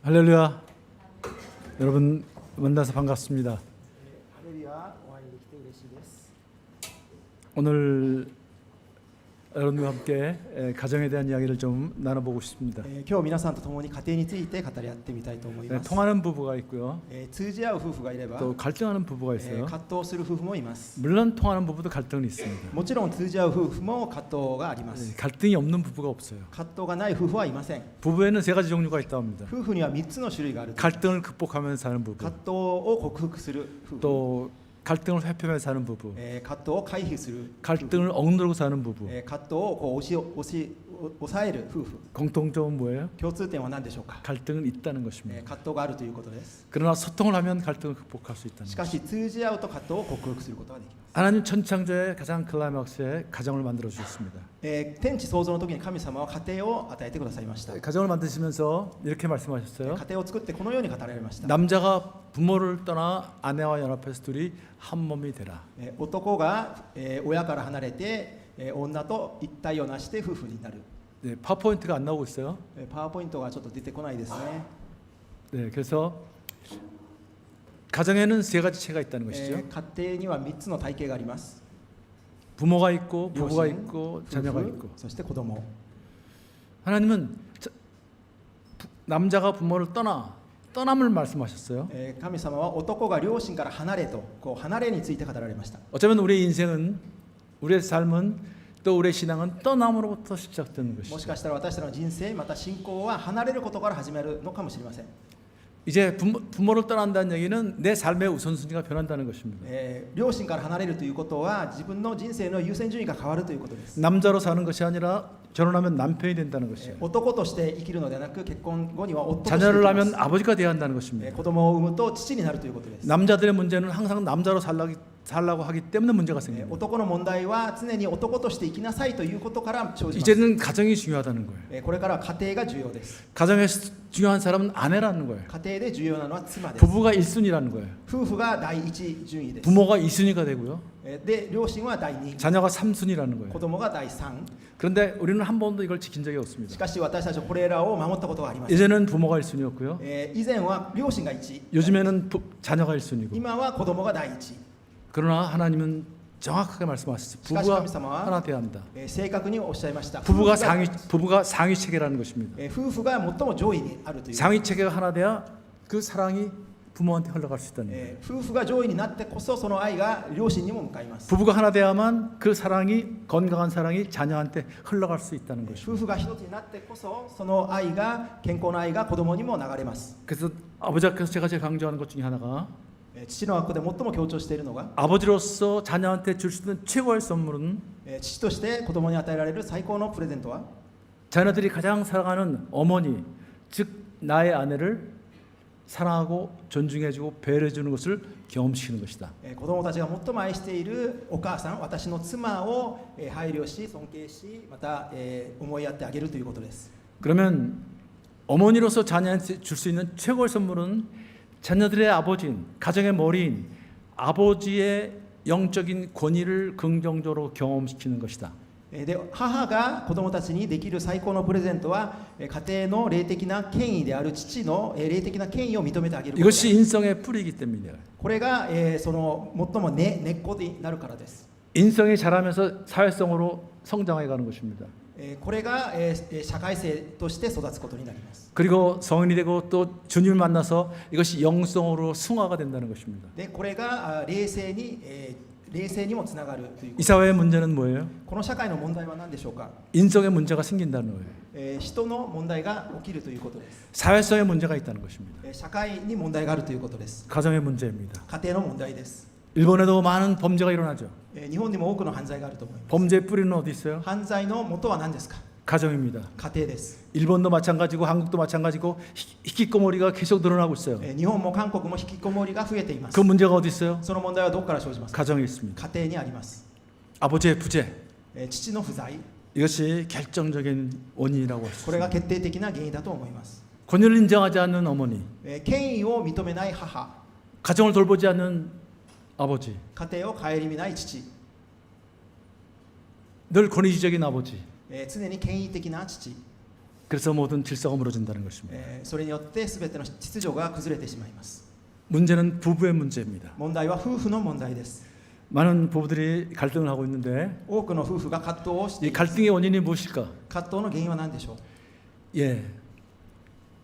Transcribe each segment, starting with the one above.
할렐루야. 여러분 만나서 반갑습니다. 오늘 여러분과 함께 가정에 대한 이야기를 좀 나눠보고 싶습니다. 今日皆さんと共に家庭について語り合ってみたいと思います。 통하는 부부가 있고요. 通じ合う夫婦がいれば 또 갈등하는 부부가 있어요. 葛藤する夫婦もいます。 물론 통하는 부부도 갈등이 있습니다. もちろん通じ合う夫婦も葛藤があります。 갈등이 없는 부부가 없어요. 葛藤がない夫婦はいません。 부부에는 세 가지 종류가 있다고 합니다. 夫婦には3つの種類がある。 갈등을 극복하면서 사는 부부, 葛藤を克服する夫婦、 또 갈등을 회피하면서 사는 부부, 葛藤を回避する夫婦、 갈등을 억누르고 사는 부부. 葛藤をこう抑える夫婦。 공통점은 뭐예요? 共通点は何でしょうか。 갈등은 있다는 것입니다. 葛藤があるということです。 그러나 소통을 하면 갈등을 극복할 수 있다는 しか 것입니다. し通じ合うと葛藤を克服することができます。 하나님 천창조의 가장 클라이막스에 가정을 만들어 주셨습니다. 天地創造の時に神様は家庭を与えてくださいました。家 가정을 만드시면서 이렇게 말씀하셨어요. 庭を作ってこのように語られました。 남자가 부모를 떠나 아내와 연합해서 둘이 한 몸이 되라. 男が親から離れて女と一体をなして夫婦になる。 네, 파워포인트가 안 나오고 있어요. パワーポイントがちょっと出てこないですね。 네, 그래서 가정에는 세 가지 체가 있다는 것이죠. 家庭には3つの体系があります。 부모가 있고 부부가 両親、 있고 자녀가 夫婦 있고. そして子供。 하나님은 남자가 부모를 떠남을 말씀하셨어요. 神様は男が両親から離れと離れについて語られました。 어쩌면 우리의 인생은 우리의 삶은 또 우리의 신앙은 떠남으로부터 시작되는 もし 것이죠. かしたら私たちの人生また信仰は離れることから始まるのかもしれません。 이제 부모를 떠난다는 얘기는 내 삶의 우선순위가 변한다는 것입니다. 両親から離れるということは自分の人生の優先順位が変わるということです。 남자로 사는 것이 아니라 결혼하면 남편이 된다는 것이에요. 男として生きるのではなく結婚後には夫として生 자녀를 きます。 낳으면 아버지가 되어야 한다는 것입니다. 子供を産むと父になるということです。 남자들의 문제는 항상 남자로 살라고 하기 때문에 문제가 생깁니다. 男の問題は常に男として生きなさいということから生じます。 이제는 가정이 중요하다는 거예요. これからは家庭が重要です。 가정에서 중요한 사람은 아내라는 거예요. 家庭で重要なのは妻です。 부부가 1순위라는 거예요. 夫婦が第一順位です。 부모가 2순위가 되고요. で両親は第2、 자녀가 3순위라는 子 거예요. 供が第3。 그런데 우리는 한 번도 이걸 지킨 적이 し 없습니다. かし私たちはこれらを守ったことがありません。 이제는 부모가 1순위였고요. 以前は両親が1、 요즘에는 자녀가 1순위고. 今は子供が第1。 그러나 하나님은 정확하게 말씀하셨어요. 부부가 하나 돼야 한다. 正確におっしゃいました。 부부가 상위 체계라는 것입니다. 夫婦が最も上位にあるという。 상위 체계가 하나 돼야 그 사랑이 부모한테 흘러갈 수 있다는 거예요. 夫婦が上位になってこそその愛が両親にも向かいます。 부부가 하나 돼야만 그 사랑이 건강한 사랑이 자녀한테 흘러갈 수 있다는 夫 것입니다. 婦が一つになってこそその愛が健康な愛が子供にも流れます。 그래서 아버지께서 제가 제일 강조하는 것 중에 하나가 父の学校で最も強調しているのが 아버지로서 자녀한테 줄 수 있는 최고의 선물은 父として子供に与えられる最高のプレゼントは 자녀들이 가장 사랑하는 어머니, 즉 나의 아내를 사랑하고 존중해주고 배려해주는 것을 경험시키는 것이다. 子供たちが最も愛しているお母さん、私の妻を配慮し尊敬しまた思いやってあげるということです。 그러면 어머니로서 자녀한테 줄 수 있는 최고의 선물은 자녀들의 아버지인 가정의 머리인 아버지의 영적인 권위를 긍정적으로 경험시키는 것이다. で母が子供たちにできる最高のプレゼントは家庭の霊的な権威である父の霊的な権威を認めてあげることです。 이것이 인성의 뿌리이기 때문이에요. これがその最も根っこになるからです。 인성이 자라면서 사회성으로 성장해가는 것입니다. これが社会性として育つことになります。 그리고 성인이 되고 또 주님을 만나서 이것이 영성으로 승화가 된다는 것입니다. でこれが冷静にもつながるというこ 이 と。 사회의 문제는 뭐예요? この社会の問題は何でしょうか。 인성의 문제가 생긴다는 거예요. 人の問題が起きるということです。 사회성의 문제가 있다는 것입니다. 社会に問題があるということです。 가정의 문제입니다. 家庭の問題です。 일본에도 많은 범죄가 일어나죠. 日本にも多くの犯罪があると思います。 범죄의 뿌리는 어디 있어요? 犯罪の元は何ですか。 가정입니다. 家庭です。 일본도 마찬가지고 한국도 마찬가지고 히키코모리가 계속 늘어나고 있어요. 日本も韓国も引きこもりが増えています。 그 문제가 어디 있어요? その問題はどこから生じますか。 가정에 있습니다. 家庭にあります。 아버지의 부재, 父の不在、 이것이 결정적인 원인이라고 할 수 これが 있습니다. 決定的な原因だと思います。 권위를 인정하지 않는 어머니, 権威を認めない母、 가정을 돌보지 않는 아버지, 家庭を顧みない父、 늘 권위주의적인 아버지, 常に権威的な父、 그래서 모든 질서가 무너진다는 것입니다. それによって全ての秩序が崩れてしまいます。 문제는 부부의 문제입니다. 問題は夫婦の問題です。 많은 부부들이 갈등을 하고 있는데 多くの夫婦が葛藤をして 이 います。 갈등의 원인이 무엇일까? 葛藤の原因は何でしょう。 예,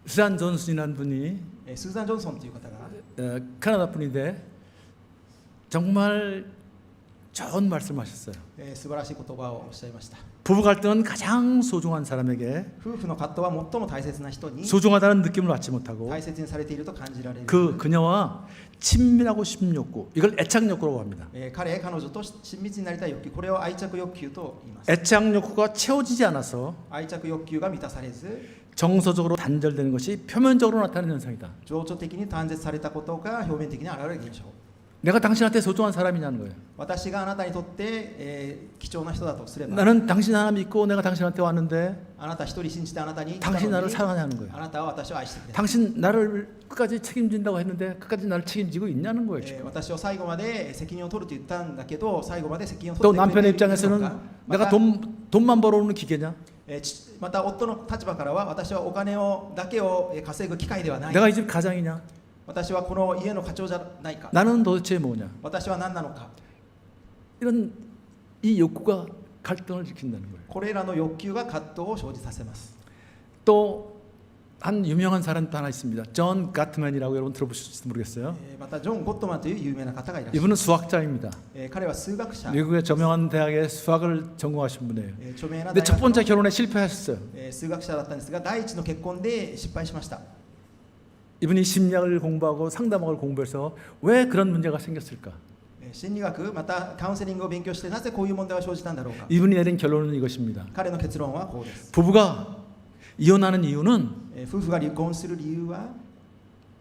수잔 존슨이라는 분이 スーザン・ジョンソンという方が 캐나다 분인데 정말 좋은 말씀하셨어요. 素晴らしい言葉をおっしゃいました。 부부 갈등은 가장 소중한 사람에게 夫婦の葛藤は最も大切な人に 소중하다는 느낌을 받지 못하고 大切にされていると感じられる。 그녀와 친밀하고 싶은 욕구, 이걸 애착 욕구라고 합니다. 彼女と親密になりたい欲求、これを愛着欲求と言います。 애착 욕구가 채워지지 않아서 愛着欲求が満たされず、 정서적으로 단절되는 것이 표면적으로 나타나는 현상이다. 情緒的に断絶されたことが表面的に現れる現象。 내가 당신한테 소중한 사람이냐는 거예요. 私があなたにとって、貴重な人だとすれば、 나는 당신 하나 믿고 내가 당신한테 왔는데 あなた一人信じてあなたに来たの 당신 に 나를 사랑하냐는 거예요. あなたは私を愛してくれた。 당신 나를 끝까지 책임진다고 했는데 끝까지 나를 책임지고 있냐는 거예요. 지금. 私を最後まで責任を取ると言ったんだけど、最後まで責任を 또 取ってくれ 남편의 ているの 입장에서는 か。 내가 돈만 벌어오는 기계냐? また夫の立場からは、私はお金だけを稼ぐ機会ではない。 내가 이 집 가장이냐? 私はこの家の課長じゃないか。 나는 도대체 뭐냐? 私は何なのか。 이런 이 욕구가 갈등을 일으킨다는 거예요. これらの欲求が葛藤を生じさせます。 또 한 유명한 사람도 하나 있습니다. 존 가트맨이라고 여러분 들어보실지 모르겠어요. またジョン・ゴットマンという有名な方がいらっしゃい 이분은 ます。 수학자입니다. 彼は数学者、 미국의 저명한 대학에 수학을 전공하신 분이에요. 著名な 근데 大 첫 学 번째 の 결혼에 실패하셨어요. 数学者だったんですが、第一の結婚で失敗しました。 이분이 심리학을 공부하고 상담학을 공부해서 왜 그런 문제가 생겼을까? 心理学またカウンセリングを勉強して、なぜこういう問題が生じたんだろうか。 이분이 내린 결론은 이것입니다. 彼の結論はこうです。 부부가 이혼하는 이유는 夫婦が離婚する理由は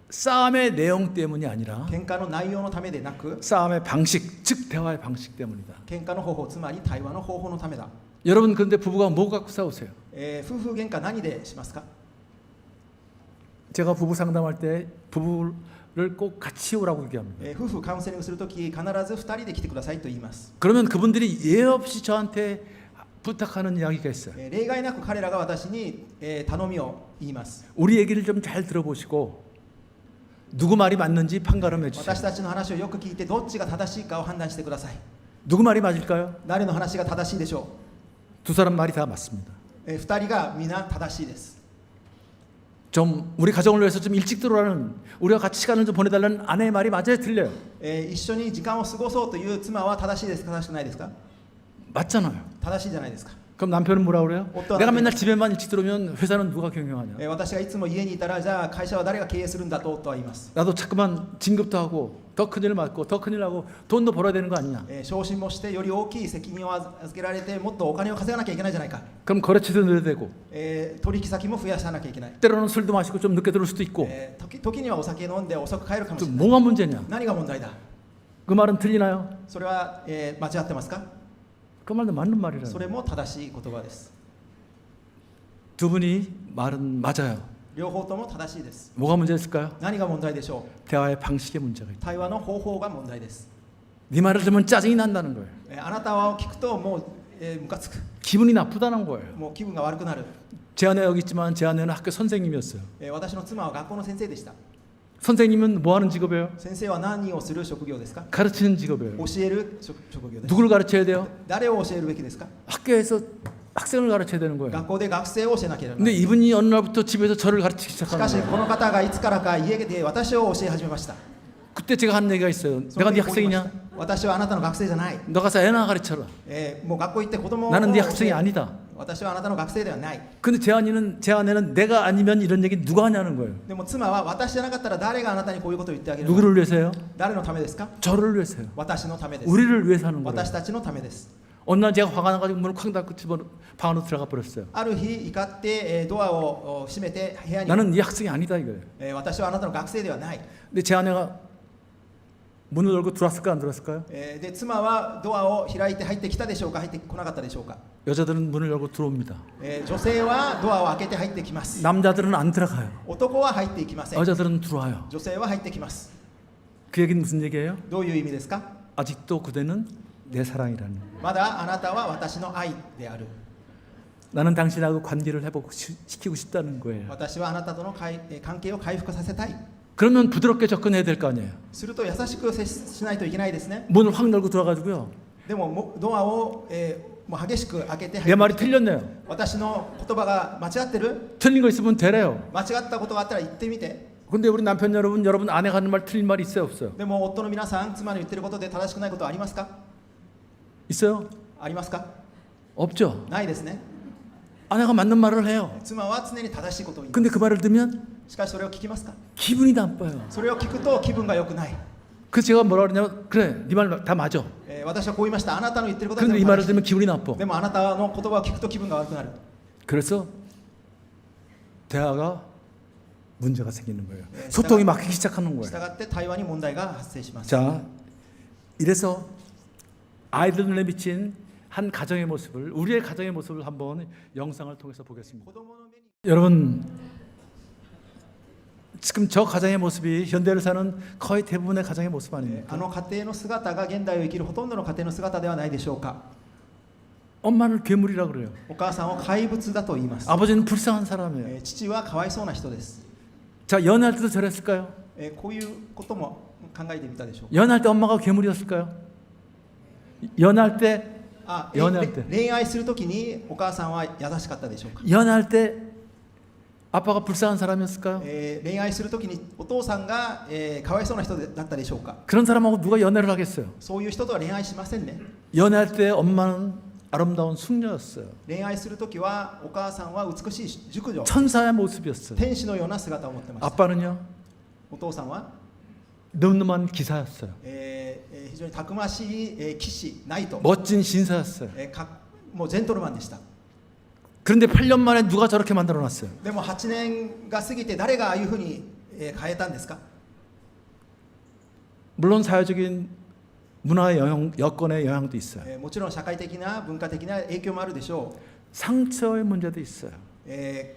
싸움의 내용 때문이 아니라 喧嘩の内容のためでなく、 싸움의 방식, 즉 대화의 방식 때문이다. 喧嘩の方法、つまり対話の方法のためだ。 여러분 그런데 부부가 뭐 갖고 싸우세요? 夫婦喧嘩何でしますか。 제가 부부 상담할 때 부부를 꼭 같이 오라고 얘기합니다. 夫婦カウンセリングするとき、必ず2人で来てくださいと言います。 그러면 그분들이 예 없이 저한테 부탁하는 이야기가 있어요. 例外なく彼らが私に頼みを言います。 우리 얘기를 좀 잘 들어보시고 누구 말이 맞는지 판가름해 주세요. 私たちの話をよく聞いて、どっちが正しいかを判断してください。 누구 말이 맞을까요? 誰の話が正しいでしょ 두 사람 말이 다 맞습니다. う。2人が皆正しいです。 좀 우리 가정을 위해서 좀 일찍 들어오라는, 우리가 같이 시간을 좀 보내달라는 아내의 말이 맞아요, 틀려요? 一緒に時間を過ごそうという妻は正しいですか、正しくないですか。 맞잖아요. 正しいじゃないですか。 그럼 남편은 뭐라 그래요? 어떤 내가 남편이- 맨날 집에만 일찍 들어오면 회사는 누가 경영하냐? 私がいつも家にいたら、じゃあ会社は誰が経営するんだと夫は言います。 나도 자꾸만 진급도 하고 더 큰일 맞고 더 큰일 나고 돈도 벌어야 되는 거 아니냐? 昇進もして、より大きい責任を預けられて、もっとお金を稼がなきゃいけないじゃないか。 그럼 거래처도 늘어야 되고 取引先も増やさなきゃいけない。 때로는 술도 마시고 좀 늦게 들어올 수도 있고 時にはお酒飲んで遅く帰るかもし 또 れない。 뭐가 문제냐? 何が問題だ。 그 말은 틀리나요? それは、間違ってますか。 그 말도 맞는 そ 말이라요. れも正しい言葉です。 두 분이 말은 맞아요. 両方とも正しいです。 뭐가 문제였을까요? 何が問題でしょ 대화의 방식에 문제가 う。 있다. 対話の方法が問題です。 네 말을 들으면 짜증이 난다는 거예요. あなたを聞くともう、ムカつく。 기분이 나쁘다는 거예요. もう気分が悪くなる。 제 아내 여기 있지만 제 아내는 학교 선생님이었어요. 私の妻は学校の先生でした。 선생님은 뭐 하는 직업이에요? 先生は何をする職業ですか。 가르치는 직업이에요. 教える職業です。 누구를 가르쳐야 돼요? 誰を教えるべきですか。 학교에서 학생을 가르쳐야 되는 거예요. 学校で学生を教えなければな 근데 らない。 이분이 어느 날부터 집에서 저를 가르치기 し 시작하는 かし 거예요. この方がいつからか家で私を教え始めました。 그때 제가 한 얘기가 있어요. その 내가 네 時こう言いました 학생이냐? 私はあなたの学生じゃない。 너 가서 애나 가르쳐라. もう学校行って子供を 나는 네 教 학생이 え 아니다. 私はあなたの学生ではない。 근데 제 아내는 내가 아니면 이런 얘기 누가 하냐는 거예요. でも妻は、私じゃなかったら誰があなたにこういうことを言ってあげるのか。 누구를 위해서요? 誰のためですか。 저를 위해서요. 私のためです。 우리를 위해서 하는 거예요. 私たちのためです。 어느 날 제가 화가 나가지고 문을 쾅 닫고 방 안으로 들어가 버렸어요. ある日怒って、ドアを閉めて部屋に、 나는 네 학생이 아니다 이거예요. 私はあなたの学生ではない。 근데 제 아내가 문을 열고 들어왔을까 안 들어왔을까요? で妻はドアを開いて入ってきたでしょうか、入ってこなかったでしょうか。 여자들은 문을 열고 들어옵니다. 女性はドアを開けて入ってきます。 남자들은 안 들어가요. 男は入っていきません。 여자들은 들어와요. 女性は入ってきます。 그 얘기는 무슨 얘기예요? どういう意味ですか。 아직도 그대는 내 사랑이라는. まだあなたは私の愛である。 나는 당신하고 관계를 회복시키고 싶다는 거예요. 私はあなたとの関係を回復させたい。 그러면 부드럽게 접근해야 될 거 아니에요. すると優しく接しないといけないですね。 문을 확 열고 들어가지고요. でもドアを、もう激しく開けて 내 말이 틀렸네요. 私の言葉が間違ってる 틀린 거 있으면 되래요. 間違ったことがあったら言ってみて。 근데 우리 남편 여러분, 여러분 아내가 하는 말 틀린 말 있어요, 없어요? でも夫の皆さん、妻の言ってることで正しくないことはありますか？ 있어요? ありますか？ 없죠. ないですね。 아내가 맞는 말을 해요. 妻は常に正しいことを言いま 근데 그 말을 듣면 す。しかしそれを聞きますか？ 기분이 나빠요. それを聞くと気分が良くない。 그래서 제가 뭐라 그러냐면 그래, 네 말 다 맞아. 私はこう言いました。あなたの言ってることは 그런데 이 全部 말을 正しい 들으면 기분이 나빠. でもあなたの言葉を聞くと気分が悪くなる。 그래서 대화가 문제가 생기는 거예요. 소통이 막히기 시작하는 した 거예요. がって対話に問題が発生します。 자, 이래서 아이들에 비친 한 가정의 모습을, 우리의 가정의 모습을 한번 영상을 통해서 보겠습니다. 子供の目に 여러분, 지금 저 가정의 모습이 현대를 사는 거의 대부분의 가정의 모습 あ 아닙니까? の家庭の姿が現代を生きるほとんどの家庭の姿ではないでしょうか。 엄마는 괴물이라 그래요. お母さんを怪物だと言います。 아버지는 불쌍한 사람이에요. 父はかわいそうな人です。 자, 연애할 때도 저랬을까요? こういうことも考えてみたでしょうか。 연애할 때 엄마가 괴물이었을까요? 연애할 때 恋愛するときにお母さんは優しかったでしょうか。 연애할 때 아빠가 불쌍한 사람이었을까요? 恋愛するときにお父さんが、かわいそうな人だったでしょうか。 그런 사람하고 누가 연애를 하겠어요? そういう人とは恋愛しませんね。 연애할 때 엄마는 아름다운 숙녀였어요. 恋愛するときはお母さんは美しい熟女、 천사의 모습이었어요. 天使のような姿を持ってました。 아빠는요, お父さんは、 늠름한 기사였어요. 非常にたくましい、騎士、ナイト、 멋진 신사였어요. もうジェントルマンでした。 그런데 8년 만에 누가 저렇게 만들어놨어요? でも8年が過ぎて誰がああいうふうに、変えたんですか。 물론 사회적인 문화의 여건의 영향도 있어요. もちろん社会的な文化的な影響もあるでしょ 상처의 문제도 있어요. う。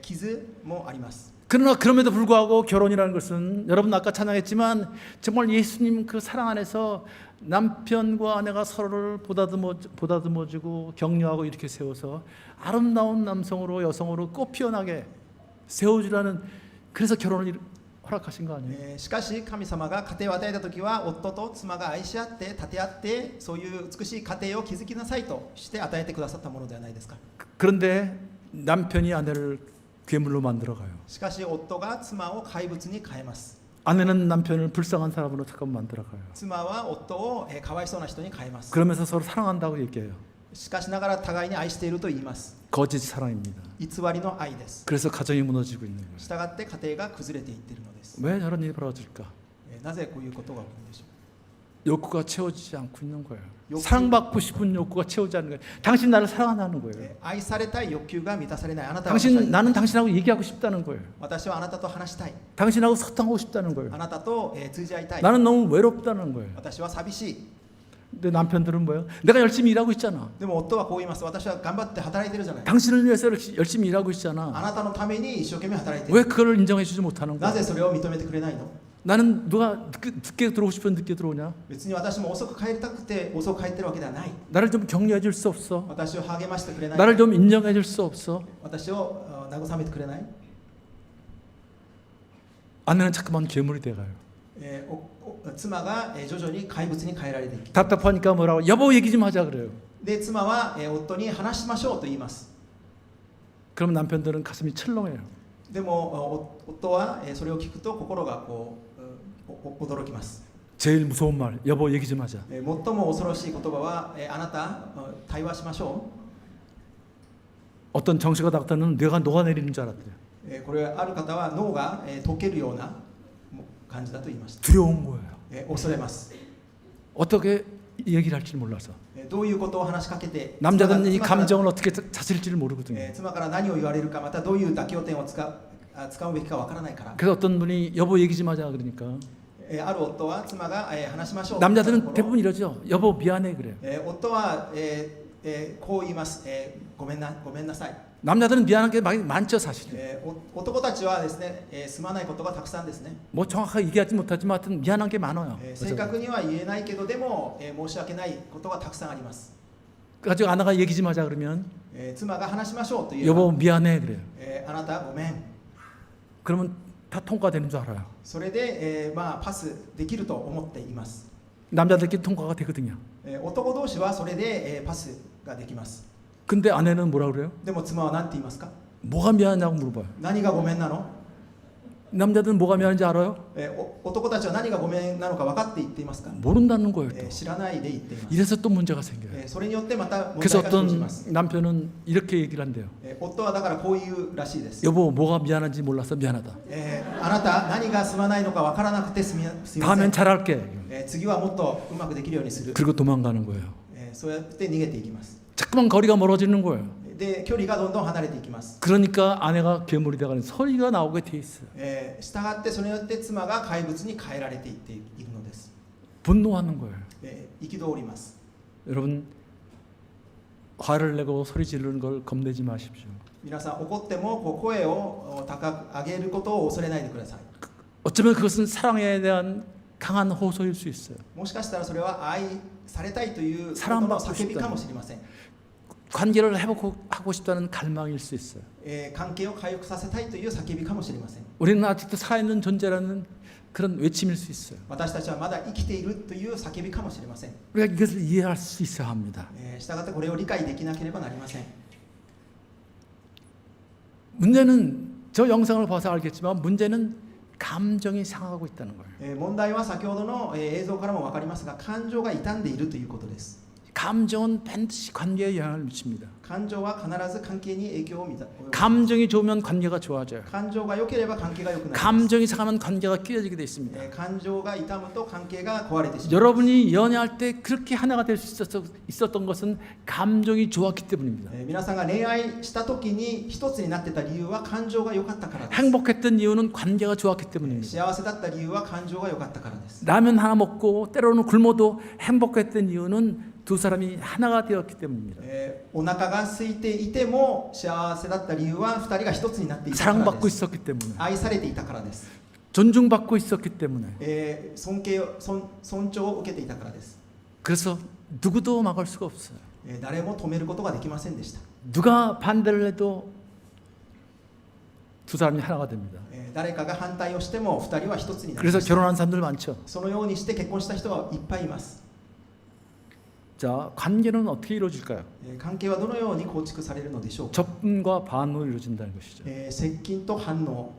傷もあります。 그러나 그럼에도 불구하고 결혼이라는 것은 여러분 아까 찬양했지만 정말 예수님 그 사랑 안에서 남편과 아내가 서로를 보다듬어주고 격려하고 이렇게 세워서 아름다운 남성으로 여성으로 꽃 피어나게 세워주라는, 그래서 결혼을 허락하신 거 아니에요? しかし神様が家庭を与えた時は夫と妻が愛し合って立て合ってそういう美しい家庭を築きなさいとして与えてくださったものではないですか。 그런데 남편이 아내를 괴물로 만들어가요. しかし夫が妻を怪物に変えます。 아내는 남편을 불쌍한 사람으로 잠깐 만들어가요. 妻は夫を、かわいそうな人に変えます。 그러면서 서로 사랑한다고 얘기해요. しかしながら互いに愛していると言います。 거짓 사랑입니다. 偽りの愛です。 그래서 가정이 무너지고 있는 거예요. したがって家庭が崩れていっているのです。 왜 저런 일이 벌어질까? なぜこういうことが起こるんでしょ 욕구가 채워지지 않고 있는 거예요. 욕구. 사랑받고 싶은 욕구가 채워지지 않는 거예요. 당신 나를 사랑한다는 う。 거예요. 愛されたい欲求が満たされない。あなたは私 나는 당신하고 얘기하고 싶다는 거예요. 私はあなたと話したい。 당신하고 소통하고 싶다는 거예요. あなたと、通じ合いたい。 나는 너무 외롭다는 거예요. 私は寂しい。 근데 남편들은 뭐예요? 내가 열심히 일하고 있잖아. でも夫はこう言います。私は頑張って働いてるじゃない。 당신을 위해서 열심히 일하고 あ 있잖아. なたのために一生懸命働いてる。 왜 그걸 인정해주지 못하는 な 거야? ぜそれを認めてくれないの？ 나는 누가 늦게 들어오고 싶으면 늦게 들어오냐? 別に私も遅く帰りたくて遅く帰ってるわけではない。 나를 좀 격려해 줄 수 없어? 私を励ましてくれない。 나를 좀 인정해 줄 수 없어? 私を慰めてくれない。 아내는 자꾸만 괴물이 돼가요. 妻が、徐々に怪物に変えられていき、 답답하니까 뭐라고? 여보 얘기 좀 하자 그래요. で妻は、夫に話しましょうと言います。 그럼 남편들은 가슴이 철렁해요. でも夫は、それを聞くと心が驚きます。 제일 무서운 말, 여보 얘기 좀 하자. 最も恐ろしい言葉は、あなた対話しましょ 어떤 정씨가 닥터는 뇌가 녹아내리는 줄 알았대요. う。これはある方は脳が、溶けるような感じだと言いました。 두려운 거예요. 恐れます。 어떻게 얘기를 할지 몰라서. どういうことを話しかけて、 남자들은 이 妻から 감정을 어떻게 다스릴지를 모르거든요. 妻から何を言われるか、またどういう妥協点を使うべきかわからないから。 그래서 어떤 분이 여보 얘기 좀 하자 그러니까 ある夫は妻が、話しましょう。 남자들은 대부분 이러죠. 여보 미안해 그래요. 夫は、こう言います。ごめんなさい。 남자들은 미안한 게 많죠 사실. 男たちはですね、すまないことがたくさんですね。 뭐 정확하게 얘기하지 못하지만 하여튼 미안한 게 많아요. 正確には言えないけどでも、申し訳ないことがたくさんあります。 가지고 아내가 얘기 좀 하자 그러면 妻が話しましょうという 여보 미안해 그래요. あなたごめん 그러면 다 통과되는 줄 알아요. それで、まあ、パスできると思っています、 남자들끼리 통과가 되거든요. 男同士はそれで、パスができます。 근데 아내는 뭐라 그래요? でも妻は何て言いますか？ 뭐가 미안하냐고 물어봐요. 何がごめんなの？ 남자들은 뭐가 미안한지 알아요? 男たちは何がごめんなのか分かって言っていますか？ 모른다는 거예요. 또. 知らないで言っています。 이래서 또 문제가 생겨요. それによってまた問 그래서 題が生じ 어떤 ます。 남편은 이렇게 얘기를 한대요. 夫はだからこういうらしいです。 여보 뭐가 미안한지 몰라서 미안하다. あなた何がすまないのか分からなくてすみませ 다음엔 ん。 잘할게. 次はもっとうまくできるようにする。 그리고 도망가는 거예요. そうやって逃げていきます。 자꾸만 거리가 멀어지는 거예요. で距離がどんどん離れていきます。 그러니까 아내가 괴물이 돼가는 소리가 나오게 돼 있어요. 従ってそれによって妻が怪物に変えられていっているのです。 분노하는 거예요. 憤ります。 여러분 화를 내고 소리 지르는 걸 겁내지 마십시오. 皆さん怒ってもこう声を高く上げることを恐れないでください。 어쩌면 그것은 사랑에 대한 강한 호소일 수 있어요. もしかしたらそれは愛されたいということの 사랑받고 叫びかもしれません。 관계를 회복하고 싶다는 갈망일 수 있어요. 関係を回復させたいという叫びかもしれません。 우리는 아직도 살아있는 존재라는 그런 외침일 수 있어요. 私たちはまだ生きているという叫びかもしれません。 우리가 이것을 이해할 수 있어야 합니다. したがってこれを理解できなければなりません。 문제는 저 영상을 봐서 알겠지만 문제는 감정이 상하고 있다는 거예요. 問題は先ほどの映像からも分かりますが感情が傷んでいるということです。 감정은 반드시 관계에 영향을 미칩니다. 感情は必ず関係に影響を及ぼします。 감정이 좋으면 관계가 좋아져요. 感情が良ければ関係が良くなります。 감정이 상하면 관계가 깨어지게 돼 있습니다. 感情が痛むと関係が壊れてしまう。 여러분이 연애할 때 그렇게 하나가 될 수 있었던 것은 감정이 좋았기 때문입니다. 皆さんが恋愛した時に一つになってた理由は感情が良かったからです。 행복했던 이유는 관계가 좋았기 때문입니다. 幸せだった理由は感情が良かったからです。 라면 하나 먹고 때로는 굶어도 행복했던 이유는 두 사람이 하나가 되었기 때문입니다. お腹が空いていても幸せだった理由は二人が一つになっていたから 사랑받고 です。 있었기 때문에 愛されていたからです。 존중받고 있었기 때문에 尊重を受けていたからです。 그래서 누구도 막을 수가 없어요. 誰も止めることができませんでした。 누가 반대를 해도 두 사람이 하나가 됩니다. 誰かが反対をしても二人は一つになり 그래서 ました。 결혼한 사람들 많죠. そのようにして結婚した人はいっぱいいます。 자, 관계는 어떻게 이루어질까요? 関係はどのように構築されるのでしょうか。 접근과 반응으로 이루어진다는 것이죠. 接近と反応。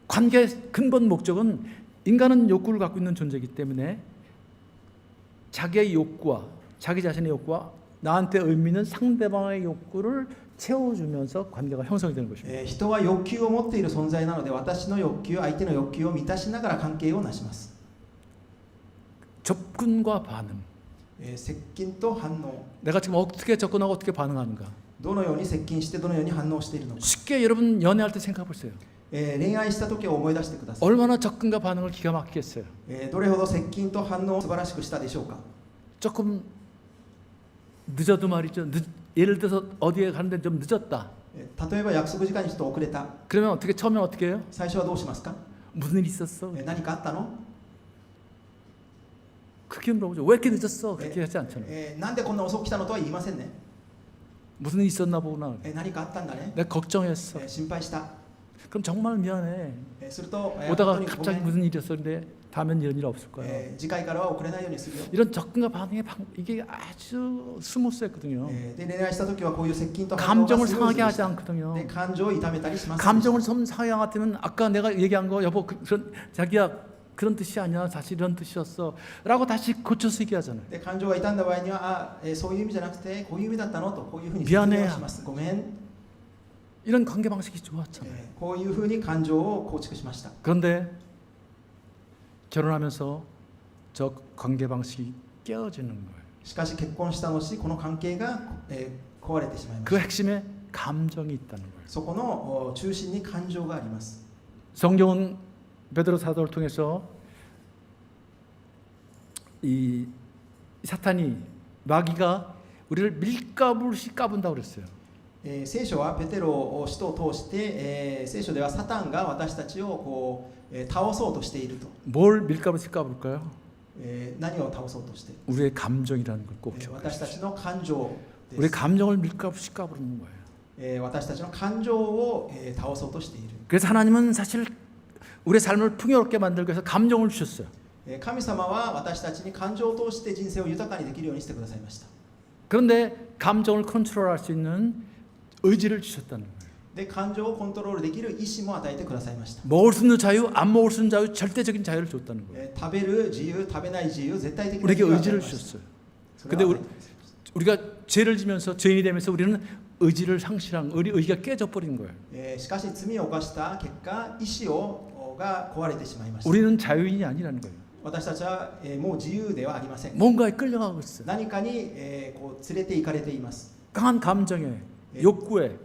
관계의 근본 목적은 인간은 욕구를 갖고 있는 존재이기 때문에 자기의 욕구와 자기 자신의 욕구와 나한테 의미 있는 상대방의 욕구를 채워주면서 관계가 형성이 되는 것입니다. 人は欲求を持っている存在なので私の欲求、相手の欲求を満たしながら関係を成します。 접근과 반응. 接近と反応。 내가 지금 어떻게 접근하고 어떻게 반응하는가. どのように接近してどのように反応しているのか。 쉽게 여러분 연애할 때 생각해 보세요. 恋愛した時を思い出してください。 얼마나 접근과 반응을 기가 막히게 했어요. どれほど接近と反応を素晴らしくしたでしょうか。 조금 늦어도 말이죠. 예를 들어서 어디에 가는데 좀 늦었다. 例えば約束時間にちょっと遅れた。 그러면 어떻게 처음에 어떻게 해요? 最初はどうしますか。 무슨 일 있었어? 何かあったの。 그렇게 물어보죠. 왜 이렇게 늦었어? 그렇게 하지 않잖아요. なんでこんな遅く来たのとは言いませんね。 무슨 일 있었나 보구나. 何かあったんだね。 내가 걱정했어. 心配した。 그럼 정말 미안해. すると、 오다가 本当にご 갑자기 めん 무슨 일이 있었는데 다음엔 이런 일 없을 거야. 次回からは遅れないようにするよ。 이런 접근과 반응의 이게 아주 스무스했거든요. で恋愛した時はこういう接近と反応が 감정을 スムーズ 상하게 でし 하지 た。 않거든요. で感情を痛めたりしませんでした。 감정을 좀 상하게 같으면 아까 내가 얘기한 거 여보 그런 자기야 그런 뜻이 아니야 사실 이런 뜻이었어라고 다시 고쳐서 얘기하잖아요. で感情が痛んだ場合にはそういう意味じゃなくてこういう意味だったのとこういうふうに説 미안해 明をします。ごめん。 이런 관계 방식이 좋았잖아요. こういうふうに感情を構築しました。 그런데 결혼하면서 저 관계 방식이 깨어지는 거예요. しかし結婚した後この関係が壊れてしまいま 그 した。 핵심에 감정이 있다는 거예요. そこの中心に感情があります。 성경은 베드로 사도를 통해서 이 사탄이 마귀가 우리를 밀가부르시 까분다고 그랬어요. 聖書はペテロを使徒を通して、聖書ではサタンが私たちをこう、倒そうとしていると。 뭘 밀가부르시 까불까요? 何を倒そうとしている 우리의 감정이라는 걸 꼭 기억해요. 私たちの感情で 우리 す 감정을 밀가부시까 부르는 거예요. 私たちの感情を倒そうとしている 그래서 하나님은 사실 우리의 삶을 풍요롭게 만들기 위해서 감정을 주셨어요. 神様は私たちに感情を通して人生を豊かにできるようにしてくださいました 그런데 감정을 컨트롤할 수 있는 의지를 주셨다는 거예요. で感情をコントロールできる意志も与えてくださいました 먹을 수 있는 자유, 안 먹을 수 있는 자유, 절대적인 자유를 줬다는 거예요. 食べる自由食べない自由絶対的な 우리에게 自由を与え 의지를 ました 주셨어요. それ 근데 は 우리가 죄를 지면서 죄인이 되면서 우리는 의지를 상실한 의지가 깨져버린 거예요. しかし罪を犯した結果意志が壊れてしまいました 우리는 자유인이 아니라는 거예요. 私たちはもう自由ではありません 뭔가에 끌려가고 있어요. 何かにこう連れて行かれています 강한 감정에, 욕구에,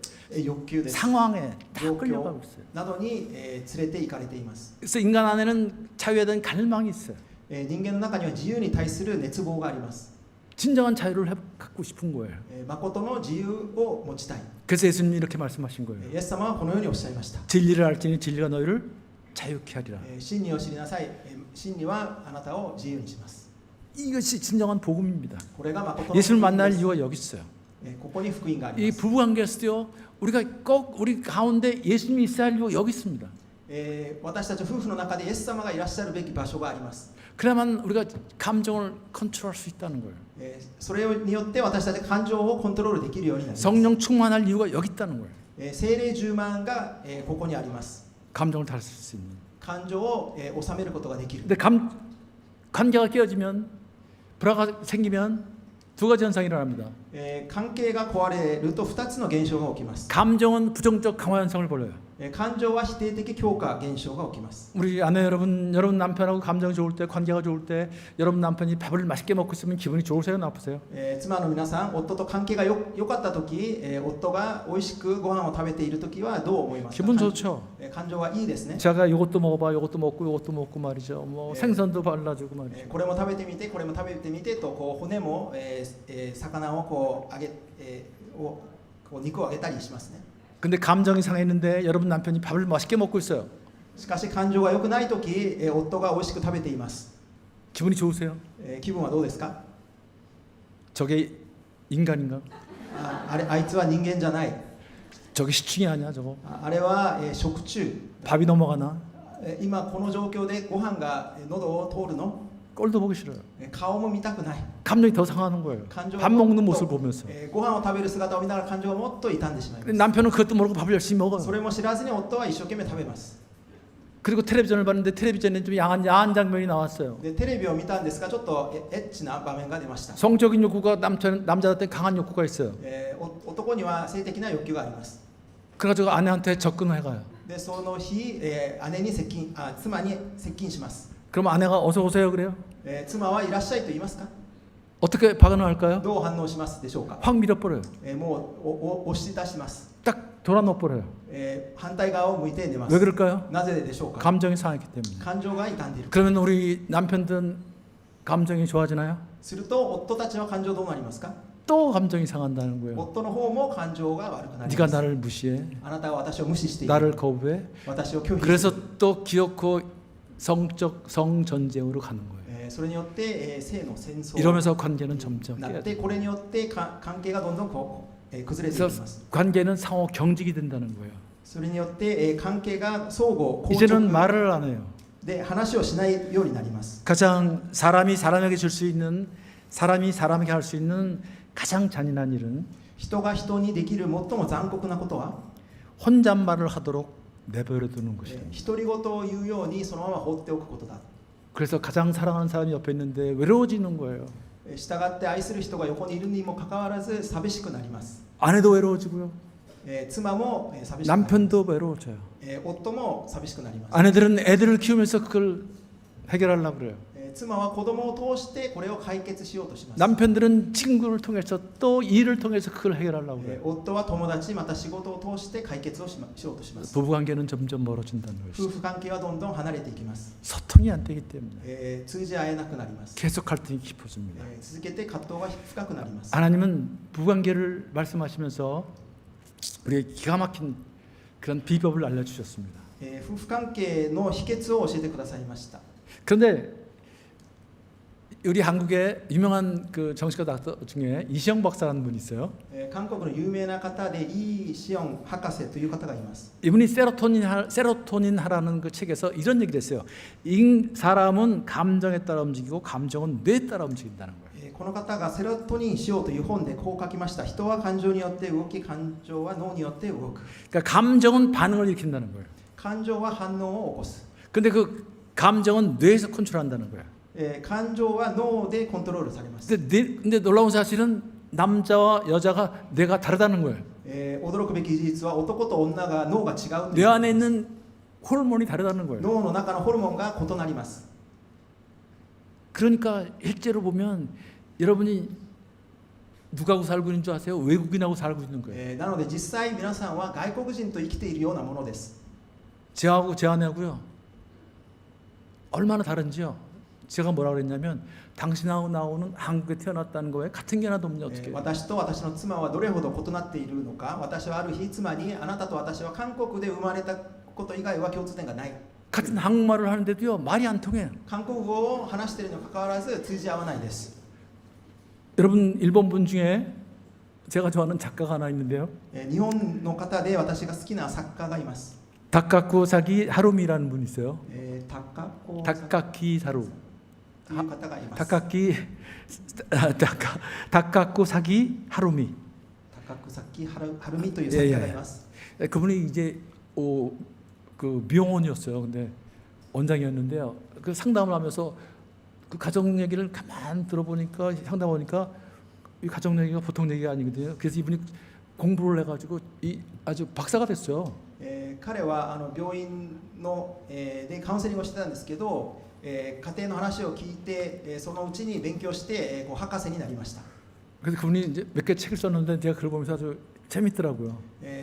欲求です 상황에 다 状 끌려가고 況 있어요. などに連れて行かれています 그래서 인간 안에는 자유에 대한 갈망이 있어요. 人間の中には自由に対する熱望があります 진정한 자유를 갖고 싶은 거예요. 誠の自由を持ちたい 그래서 예수님이 이렇게 말씀하신 거예요. イエス様はこのようにおっしゃいました 진리를 알지니 진리가 너희를 자유케 하리라. 真理を知りなさい真理はあなたを自由にします 이것이 진정한 복음입니다. これが誠の福 예수를 音 만날 です 이유가 여기 있어요. ここに福音があり 이 ます 부부관계에서도요. 우리가 꼭 우리 가운데 예수님이 있어야 할 이유가 여기 있습니다. 私たち夫婦の中でイエス様がいらっしゃるべき場所があります 그래야만 우리가 감정을 컨트롤할 수 있다는 거예요. それによって私たち感情をコントロールできるようになります 성령 충만할 이유가 여기 있다는 거예요. 聖霊充満がここにあります 감정을 다룰 수 있는. 感情を収めることができる 근데 관계가 깨어지면 불화가 생기면 두 가지 현상이 일어납니다. 関係が壊れると2つの現象が起きます 감정은 부정적 강화 현상을 벌여요. 感情は否定的強化現象が起きます 우리 아내 여러분 남편하고 감정이 좋을 때, 관계가 좋을 때 여러분 남편이 밥을 맛있게 먹고 있으면 기분이 좋으세요, 나쁘세요? 妻の皆さん夫と関係が良かった時夫が美味しくご飯を食べている時はどう思いますか 기분 좋죠. 感情はいいですね 제가 이것도 먹어봐, 이것도 먹고, 이것도 먹고 말이죠. 뭐 예. 생선도 발라주고 말이죠. これも食べてみてこれも食べてみてとこう骨も魚をこう揚げこう肉を揚げたりしますね 근데 감정이 상했는데 여러분 남편이 밥을 맛있게 먹고 있어요. しかし感情が良くない時夫が美味しく食べています 기분이 좋으세요? 気分はどうですか 저게 인간인가? あいつは人間じゃない 저게 시충이 아니야, 저거? あれは食中 밥이 넘어가나? 今この状況でご飯が喉を通るの 꼴도 보기 싫어요. 顔も見たくない 감정이 더 상하는 거예요. 感情 밥 がもっ 먹는 と 모습을 보면서. ご飯を食べる姿を見ながら感情がもっと傷んでしまいます 남편은 그것도 모르고 밥을 열심히 먹어요. それも知らずに夫は一生懸命食べます 그리고 텔레비전을 봤는데 텔레비전에 좀 야한 장면이 나왔어요. でテレビを見たんですがちょっとエッチな場面が出ました 성적인 욕구가 남자한테 강한 욕구가 있어요. 男には性的な欲求があります 그래가지고 아내한테 접근해가요. でその日、姉に妻に接近します、 그럼 아내가 어서 오세요 그래요? 妻はいらっしゃいと言いますか 어떻게 반응할까요? どう反応しますでしょうか、 확 밀어버려요. もう押し出します、 딱 돌아놓버려요. 反対側を向いて寝ます 왜 그럴까요? なぜでしょうか 감정이 상했기 때문에. 感情が傷んでいる 그러면 우리 남편들은 감정이 좋아지나요? すると夫たちの感情どうなりますか 또 감정이 상한다는 거예요. 夫の方も感情が悪くなり 네가 ます 나를 무시해. あなたは私を無視している 나를 거부해. 私を拒否 그래서 する 또 기어코 성전쟁으로 가는 거예요. それによって、性の戦争 이러면서 관계는 점점 になっ 깨야 て 돼요. これによって関係がどんどん崩れていきま 그래서 す 관계는 상호 경직이 된다는 거예요. それによって、関係が相互硬 이제는 直 말을 안 해요. で話をしないようになります 가장 사람이 사람에게 줄 수 있는 사람이 사람에게 할 수 있는 가장 잔인한 일은 人が人にできる最も残酷なことは 혼잣말을 하도록 내버려 두는 것이에요. 独り言を言うようにそのまま放っておくことだ 그래서 가장 사랑하는 사람이 옆에 있는데 외로워지는 거예요. 従って愛する人が横にいるにもかかわらず寂しくなります 아내도 외로워지고요. 妻も寂しくなります 남편도 외로워져요. 夫も寂しくなります 아내들은 애들을 키우면서 그걸 해결하려고 그래요. 妻は子供を通してこれを解決しようとします 남편들은 친구를 통해서 또 일을 통해서 그걸 해결하려고 그래요. 夫は友達また仕事を通して解決をしようとします 부부관계는 점점 멀어진다는 夫 것이죠. 婦関係はどんどん離れていきます 소통이 안 되기 때문에 通じ合えなくなります 계속 갈등이 깊어집니다. 続けて葛藤が深くなります 하나님은 부부관계를 말씀하시면서 우리에게 기가 막힌 그런 비법을 알려주셨습니다. 夫婦関係の秘訣を教えてくださいました 그런데 우리 한국에 유명한 그 정신과 닥터 중에 이시영 박사라는 분이 있어요. 韓国の有名な方でイ・シオン博士という方がいます。 이분이 세로토닌 하라는 그 책에서 이런 얘기를 했어요. 사람은 감정에 따라 움직이고 감정은 뇌에 따라 움직인다는 거예요. この方がセロトニンしようという本でこう書きました。人は感情によって動き、感情は脳によって動く。 그러니까 감정은 반응을 일으킨다는 거예요. 感情は反応を起こす。 근데 그 감정은 뇌에서 컨트롤한다는 거예요. 感情は脳でコントロールされます。 근데 놀라운 사실은 남자와 여자가 뇌가 다르다는 거예요. 驚くべき事実は男と女が脳が違うん 뇌 です。 안에 있는 호르몬이 다르다는 거예요. 脳の中のホルモンが異なります。 그러니까 실제로 보면 여러분이 누구하고 살고 있는 줄 아세요? 외국인하고 살고 있는 거예요. なので実際皆さんは外国人と生きているようなものです。 제하고 제 아내하고요. 얼마나 다른지요? 제가 뭐라 그랬냐면 당신하고 나오는 한국에 태어났다는 거에 같은 게 하나도 없냐 어떻게? 私と私の妻はどれほど異なっているのか。私はある日妻にあなたと私は韓国で生まれたこと以外は共通点がない。 같은 한국말을 하는데도요 말이 안 통해요. 韓国語を話しているにもかかわらず通じ合わないです。 여러분 일본 분 중에 제가 좋아하는 작가가 하나 있는데요. 日本の方で私が好きな作家がいます。 다카쿠사기 하루미라는 분이 있어요. 高 다카키 사루. という方がいます。 다카쿠사기 하루미. 高草木はるみという作家がいます。 그분이 이제 그 미용원이었어요. 근데 원장이었는데요. 그 상담을 하면서 그 가정 얘기를 가만 들어보니까 상담하니까 이 가정 얘기가 보통 얘기가 아니거든요. 그래서 이분이 공부를 해가지고 아주 박사가 됐어요. 彼は病院の、でカウンセリングをしてたんですけど、家庭の話を聞いて、そのうちに勉強して、こう博士になりました。 그래서 그분이 이제 몇 개 책을 썼는데 제가 그걸 보면서 아주 재밌더라고요.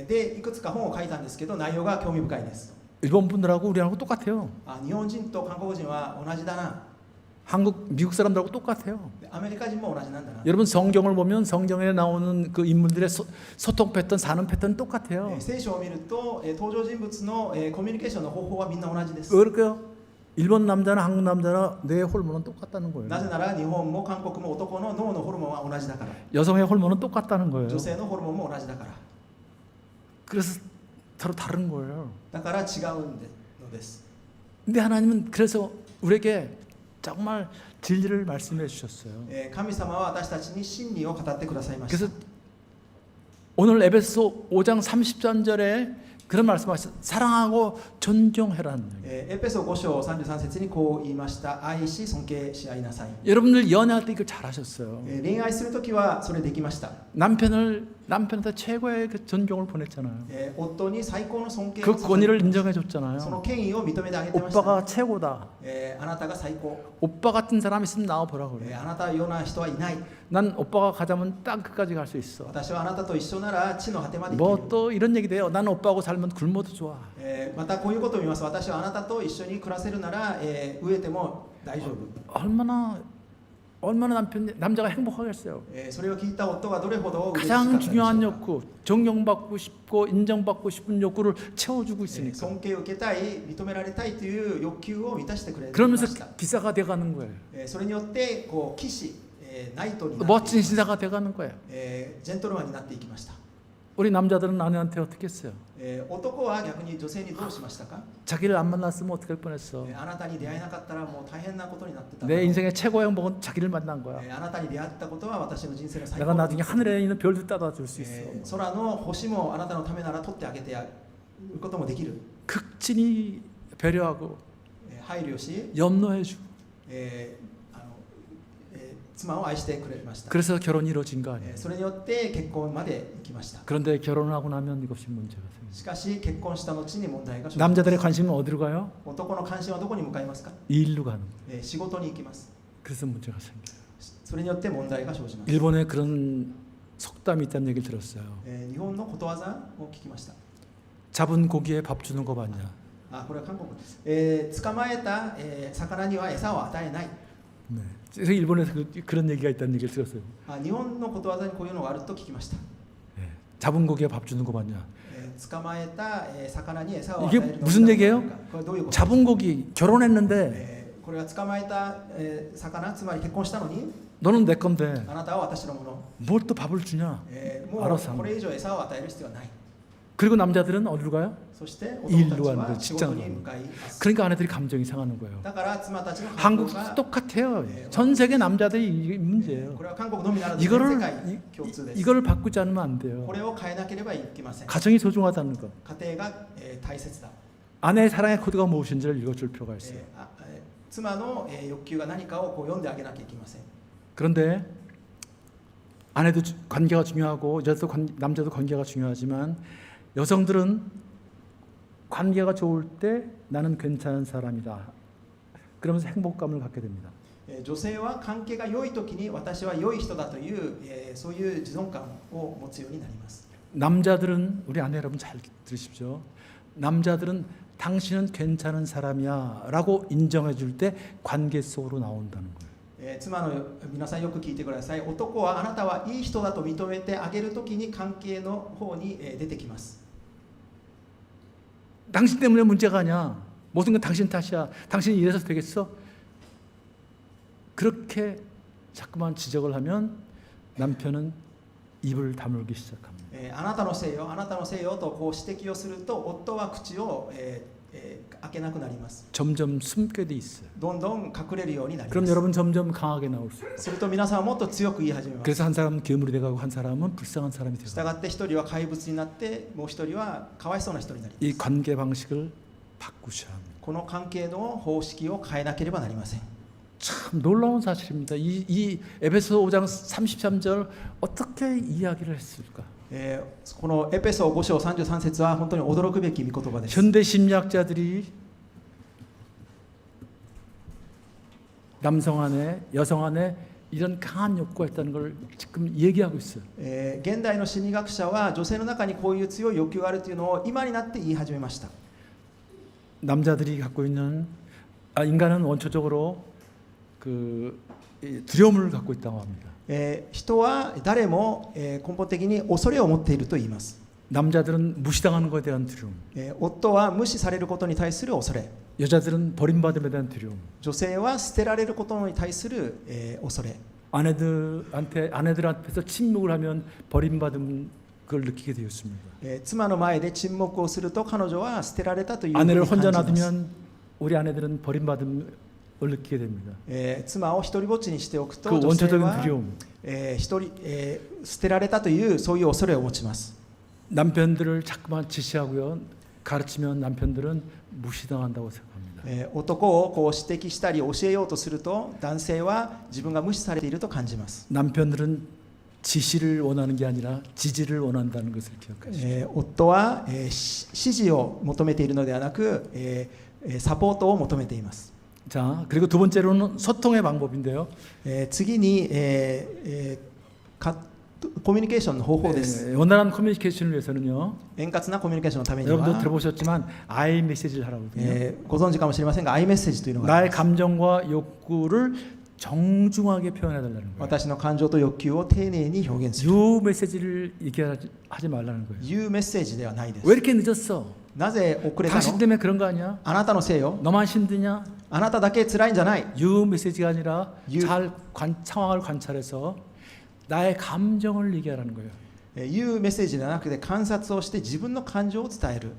でいくつか本を書いたんですけど内容が興味深いです。 일본 분들하고 우리하고 똑같아요. 日本人と韓国人は同じだな。 미국 사람들하고 똑같아요. アメリカ人も同じなんだな。 여러분 성경을 보면 성경에 나오는 그 인물들의 소통 패턴, 사는 패턴 똑같아요. 聖書を見ると、登場人物の、コミュニケーションの方法はみんな同じです。 왜 그럴까요? 일본 남자나 한국 남자나 뇌 호르몬은 똑같다는 거예요. なぜなら日本も韓国も男の脳のホルモンは同じだから。 여성의 호르몬은 똑같다는 거예요. 女性のホルモンも同じだから。 그래서 서로 다른 거예요. だから違うんです。 근데 하나님은 그래서 우리에게 정말 진리를 말씀해 주셨어요. 神様は私たちに真理を語ってくださいました。 그래서 오늘 에베소 5장 30절에 그런 말씀하셨어요. 사랑하고 존경해라는 얘기예요. エペソ5章33節にこう言いました。愛し尊敬し合いなさい。 여러분들 연애할 때 이거 잘하셨어요. 恋愛するときはそれできました。 남편한테 최고의 그 존경을 보냈잖아요. 夫に最高の尊敬を 그 させ 권위를 その 인정해줬잖아요. 権威を認めてあげてました。 오빠가 최고다. あなたが最高。 오빠 같은 사람 있으면 나와 보라 그래. あなたのような人はいない。 난 오빠가 가자면 땅 끝까지 갈 수 있어. 私はあなたと一緒なら地の果てまで行け 뭐 る。 또 이런 얘기 돼요. 난 오빠하고 살면 굶어도 좋아. またこういうことを見ます。私はあなたと一緒に暮らせるなら、飢えても大丈夫。 얼마나 남자가 행복하겠어요. それを聞いた夫がどれほど嬉しかった 가장 でしょう 중요한 か。 욕구, 존경받고 싶고 인정받고 싶은 욕구를 채워주고 있으니까. 尊敬を受けたい、認められたいという欲求を満たしてくれま 그러면서 した。 기사가 돼가는 거예요. それによってこう騎士、ナイトになってい 멋진 きます。 신사가 돼가는 거예요. ジェントルマンになっていきました。 우리 남자들은 아내한테 어떻게 했어요? 男は逆に女性にどうしましたか？ 자기를 안 만났으면 어떻게 할 뻔했어. あなたに出会えなかったらもう大変なことになってた。 내 인생의 최고의 행복은 자기를 만난 거야. あなたに出会ったことは私の人生の最 내가 高。 나중에 하늘에 있는 별도 따다 줄 수 있어. 空の星もあなたのためなら取ってあげてやることもできる。 극진히 배려하고 配慮し、 염려해주고 妻を愛してくれました。 그래서 결혼이 이루어진 거 아니에요. それによって結婚まで行きました。 그런데 결혼하고 나면 이것이 문제가 생겨요. しかし結婚した後に問題が生じます。 남자들의 관심은 어디로 가요? 男の関心はどこに向かいますか？ 이 일로 가는 거예요. 仕事に行きます。 그래서 문제가 생겨요. それによって問題が生じます。 일본에 그런 속담이 있다는 얘기를 들었어요. 日本のことわざを聞きました。 잡은 고기에 밥 주는 거 맞냐? これは韓国。捕まえた、魚には餌を与えない。 네. 그래서 일본에서 그런 얘기가 있다는 얘기를 들었어요. 日本のことわざにこういうのがあると聞きました。 네. 잡은 고기에 밥 주는 거 맞냐? 捕まえた、魚に餌を与 이게 えるの 무슨 얘기예요? これどういうこと？ 잡은 고기 결혼했는데 これは捕まえた、魚、つまり結婚したのに 너는 내 건데 あなたは私のもの、 뭘 또 밥을 주냐? もう 알아서 これ以上餌を与える必要はない。 그리고 남자들은 어디로 가요? そして男 일로 たち 가는 は 거예요. 仕事 직장으로 に 가는 向かいます。 그러니까 아내들이 감정이 상하는 거예요. だから妻たちの感情 한국도 が 똑같아요. 전 세계 남자들이 이게 문제예요. これは韓国のみならず全世 이거를 界共通です。 이거를 바꾸지 않으면 안 こ 돼요. れを変えなければいけません。 가정이 소중하다는 것. 家庭が、大切だ。 아내의 사랑의 코드가 무엇인지를 읽어줄 필요가 있어요. 妻の、欲求が何かをこう読んであげなきゃいけません。 그런데 아내도 관계가 중요하고 남자도 관계가 중요하지만 여성들은 관계가 좋을 때 나는 괜찮은 사람이다. 그러면서 행복감을 갖게 됩니다. 女性は関係が良い時に私は良い人だという、そういう自尊感を持つようになります。 남자들은 우리 아내 여러분 잘 들으십시오. 남자들은 당신은 괜찮은 사람이야라고 인정해 줄 때 관계 속으로 나온다는 거예요. 妻の皆さんよく聞いてください。男はあなたはいい人だと認めてあげるときに関係の方に出てきます。 당신 때문에 문제가 아니야. 모든 건 당신 탓이야. 당신이 이래서 되겠어? 그렇게 자꾸만 지적을 하면 남편은 입을 다물기 시작합니다. あなたのせいよ、あなたのせいよとこう指摘をすると夫は口を、開けなくなります。 점점 숨게 돼 있어요. どんどん隠れるようになりま 그럼 す。 여러분 점점 강하게 나올 수 있어요. すると皆さんはもっと強く言い始めます。 그래서 한 사람은 괴물이 돼가고 한 사람은 불쌍한 사람이 した 되고 がって一人は怪物になってもう一人はかわいそうな人になります。 이 관계 방식을 바꾸셔야 합니다. この関係の方式を変えなければなりません。 참 놀라운 사실입니다. 이 에베소 5장 33절 어떻게 이야기를 했을까? このエペソ5章33節は本当に驚くべき御言葉です。 현대 심리학자들이 남성 안에 여성 안에 이런 강한 욕구가 있다는 걸 지금 얘기하고 있어요. 現代の心理学者は女性の中にこういう強い欲求があるというのを今になって言い始めました。 남자들이 갖고 있는 인간은 원초적으로 그 두려움을 갖고 있다고 합니다. 人は誰も、根本的に恐れを持っていると言います。 남자들은 무시당하는 것에 대한 두려움, 夫は無視されることに対する恐れ、 여자들은 버림받음에 대한 두려움, 女性は捨てられることに対する、恐れ、 아내들 앞에서 침묵을 하면 버림받은 걸 느끼게 되었습니다. 妻の前で沈黙をすると彼女は捨てられたというふうに 아내를 感じ 혼자 ます。 놔두면 우리 아내들은 버림받음을 느끼게 됩니다. 妻を一人ぼっちにしておくと 그 女性 원초적인 は、 두려움, 捨てられたというそういう恐れを持ちます。 남편들을 자꾸만 지시하고요, 가르치면 남편들은 무시당한다고 생각합니다. 男をこう指摘したり教えようとすると男性は自分が無視されていると感じます。 남편들은 지시를 원하는 게 아니라 지지를 원한다는 것을 기억하시죠. 夫は、指示を求めているのではなく、サポートを求めています。 자, 그리고 두 번째로는 소통의 방법인데요. 次に、コミュニケーションの方法です。 원활한 커뮤니케이션을 위해서는요. 円滑なコミュニケーションのために 여러분도 は、 들어보셨지만 I 메시지를 하라거든요. ご存知かもしれませんが I メッセージというのがあり 나의 ます。 감정과 욕구를 정중하게 표현해 달라는 거예요. 私の感情と欲求を丁寧に表現する。 유 메시지를 얘기하지 말라는 거예요. いうメッセージではないです。 왜 이렇게 늦었어? なぜ遅れた 당신 の？ 때문에 그런 거 아니야? あなたのせいよ。 너만 힘드냐? あなただけ辛いんじゃない。 유 메시지가 아니라 유- 상황을 관찰해서 나의 감정을 얘기하라는 거예요. いうメッセージではなくて観察をして自分の感情を伝える。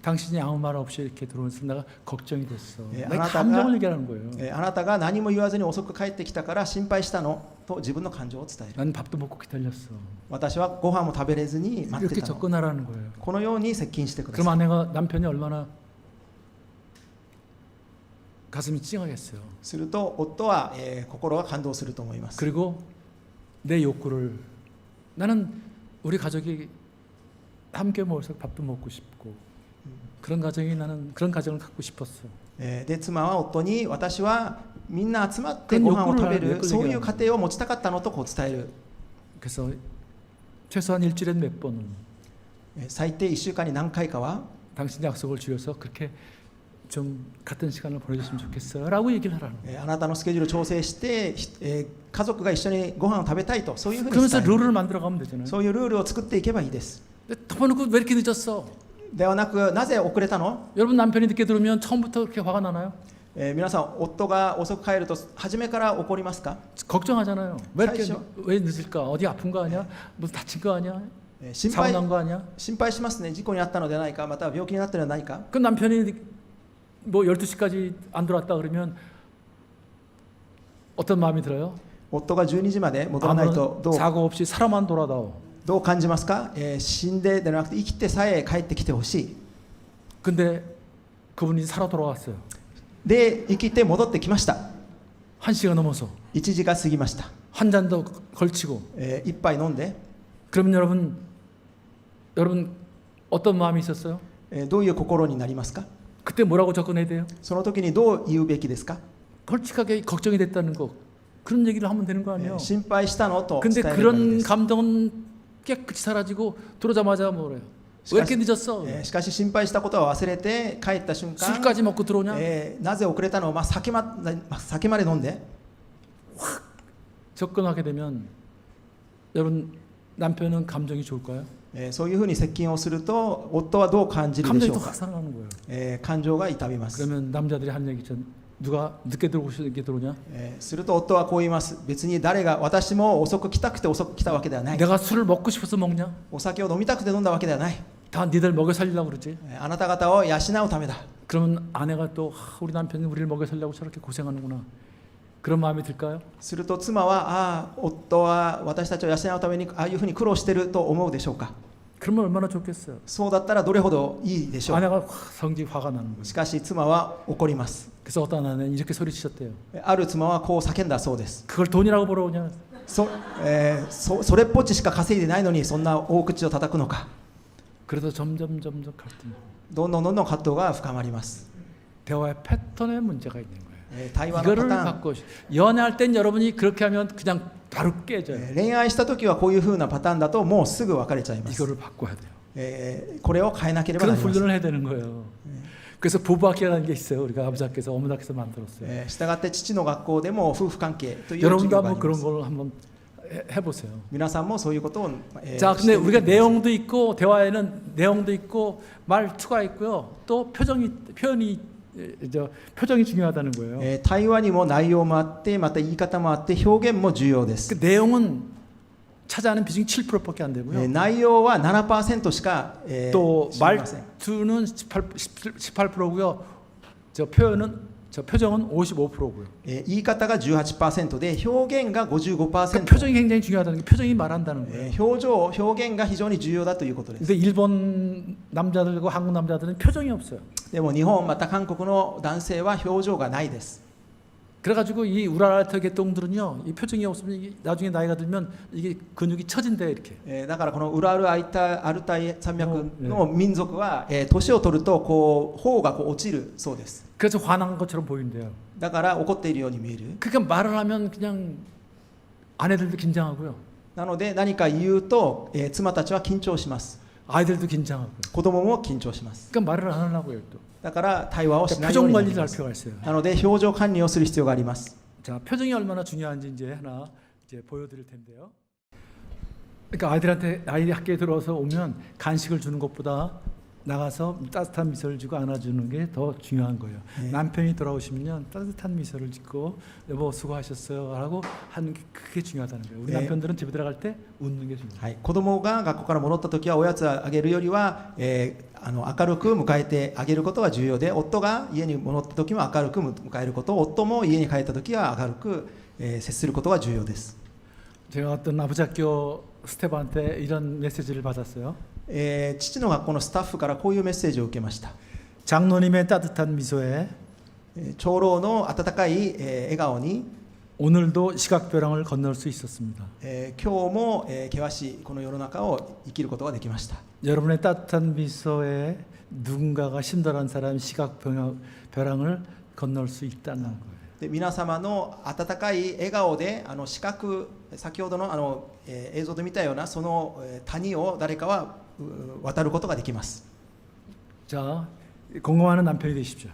당신이 아무 말 없이 이렇게 들어오면서 내가 걱정이 됐어. 예, 내 아나타가- 감정을 얘기하는 거예요. あなたが何も言わずに遅く帰ってきたから心配したのと自分の感情を伝える。 난 밥도 먹고 기다렸어. 私はご飯も食べれずに待って 이렇게 たの。 접근하라는 거예요. このように接近してくだ 그럼 さい。 아내가 남편이 얼마나 가슴이 찡하겠어요. すると夫は、心が感動すると思います。 그리고 내 욕구를 나는 우리 가족이 함께 모여서 밥도 먹고 싶고 그런 가정이 나는 그런 가정을 갖고 싶었어. で妻は夫に私はみんな集まって그건 ご飯を食べ 욕구를 るそういう家庭を持ちたかったのとこう伝える。 그래서 최소한 일주일에 몇 번은 最低1週間に何回かは 당신 약속을 줄여서 그렇게 좀 같은 시간을 보내줬으면 좋겠어라고 얘기를 하라는 거예요. あなたのスケジュールを調整して、家族が一緒にご飯を食べたいとそういうふうに 그러면서 伝える。 룰을 만들어가면 되잖아요. そういうルールを作っていけばいいです。 터놓고 왜 이렇게 늦었어? ではなくなぜ遅れたの？ 여러분 남편이 늦게 들어오면 처음부터 그렇게 화가 나나요? 皆さん夫が遅く帰ると初めから怒りますか？ 걱정하잖아요. 왜 이렇게 사실- 왜 늦을까? 어디 아픈 거 아니야? 무슨 다친 거 아니야? 心 사고 配 난 거 아니야? 心配しますね。事故に遭ったのではないか、または病気になったのではないか。 그 남편이 뭐 12시까지 안 들어왔다 그러면 어떤 마음이 들어요? 夫が12時まで戻らないと 아무런 사고 없이 살아만 돌아다오. どう感じますか？死んでではなくて生きてさえ帰ってきてほしい。 근데 그분이 살아 돌아왔어요. で生きて戻ってきました。 1시가 넘어서 1時が過ぎました。 한 잔 더 걸치고 一杯飲んで、 그러면 여러분 어떤 마음이 있었어요? どういう心になりますか？ 그때 뭐라고 접근해야 돼요? その時にどう言うべきですか？ 솔직하게 걱정이 됐다는 거 그런 얘기를 하면 되는 거 아니에요? 心配したのと 근데 伝えればいい 그런 です。 감정은 깨끗이 사라지고 들어오자마자 뭐래요? 왜 이렇게 늦었어? しかし心配したことは忘れて帰った瞬間、 술까지 먹고 들어오냐? なぜ遅れたのを、酒まで飲んで 접근하게 되면 여러분 남편은 감정이 좋을까요? そういうふうに接近をすると夫はどう感じるでし 감정이 ょ 더 うか？ 확 살아나는 거예요. 感情が痛みます。 그러면 남자들이 하는 얘기죠. 누가 늦게 들어오시게 들어오냐? すると夫はこう言います。別に誰が、私も遅く来たくて遅く来たわけではない。 내가 술을 먹고 싶어서 먹냐? お酒を飲みたくて飲んだわけではない。 다 니들 먹여 살리려고 그러지. あなた方を養うためだ。 그러면 아내가 또 우리 남편이 우리를 먹여 살려고 저렇게 고생하는구나. 그런 마음이 들까요? すると妻は、夫は私たちを養うためにああいうふうに苦労していると思うでしょうか？ 그러면 얼마나 좋겠어요. そうだったらどれほどいいでしょう。 아내가 성질 화가 나는 거예요. しかし妻は怒ります。 그래서 어떤 아내는 이렇게 소리치셨대요. ある妻はこう叫んだそうです。 그걸 돈이라고 벌어오냐? それっぽっちしか稼いでないのにそんな大口を叩くのか。 그래서 점점 갈등. どんどん葛藤が深まります。 대화의 패턴에 문제가 있는 거예요. 対話のパ 이거를 ターン、 바꿔. 연애할 땐 여러분이 그렇게 하면 그냥 바로 깨져요. 恋愛した時はこういうふうなパターンだともうすぐ別れちゃいます。 이거를 바꿔야 돼요. これを変えなければな 그런 りません。 훈련을 해야 되는 거예요. 그래서 부부학교라는 게 있어요. 우리가 아버지께서 어머니께서 만들었어요. したがって父の学校でも夫婦関係という授 여러분도 業があ 한번 りま 그런 す。 걸 한번 해보세요. 皆さんもそういうことを、 자, し 근데 てみて 우리가 ください。 내용도 있고 대화에는 내용도 있고 말투가 있고요. 또 표정이 중요하다는 거예요. 対話にも内容もあって、また言い方もあって、表現も重要です。 그 내용은 차지하는 비중이 7%밖에 안 되고요. 内容は 7% しか、또 知りません。 말투는 18%고요. 표정은 55%고요. 言い方が 18% で表現が 55%、 그러니까 표정이 굉장히 중요하다는 게 표정이 말한다는 거예요. 表現が非常に重要だということです。 근데 일본 남자들과 한국 남자들은 표정이 없어요. でも日本また韓国の男性は表情がないです。 그래가지고 이 우라르타 계통들은요, 이 표정이 없으면 이게 나중에 나이가 들면 이게 근육이 처진대 이렇게. だからこのウラルアルタイ山脈の民族は、年を取るとこう頬がこう落ちるそうです。 그래서 화난 것처럼 보인대요. だから怒っているように見える。 그러니까 말을 하면 그냥 아내들도 긴장하고요, なので何か言うと、妻たちは緊張します。 아이들도 긴장하고요. 子供も緊張します。 그러니까 말을 안 하려고요 또. だから対話をし 그러니까 ないよう 표정 になり 관리를 ま 할 す。 필요가 있어요. なので表情管理をする必要があります。 자, 표정이 얼마나 중요한지 이제 하나 이제 보여드릴 텐데요. 그러니까 아이들이 학교에 들어와서 오면 간식을 주는 것보다 나가서 따뜻한 미소를 주고 안아주는 게 더 중요한 거예요. 네. 남편이 돌아오시면 따뜻한 미소를 짓고 여보 수고하셨어요 하고 하는 게 그게 중요하다는 거예요. 우리 네. 남편들은 집에 들어갈 때 웃는 게 중요해요. はい、子供が学校から戻った時はおやつをあげるよりは、明るく迎えてあげることが重要で、夫が家に戻った時も明るく迎えること、夫も家に帰った時は明るく、接することが重要です。 제가 어떤 아버지 학교 스태프한테 이런 메시지를 받았어요. 父の学校のスタッフからこういうメッセージを受けました。 장로님의 따뜻한 미소에 長老の温かい、笑顔に、 오늘도 시각벼랑을 건널 수 있었습니다. 今日も、険しいこの世の中を生きることができました。 여러분의 따뜻한 미소에 누군가가 심드한 사람이 시각벼랑을 건널 수 있다는 거예요. で皆様の温かい笑顔で先ほどの映像で見たようなその谷を誰かは渡ることができます。 자, 공감하는 남편이 되십시오.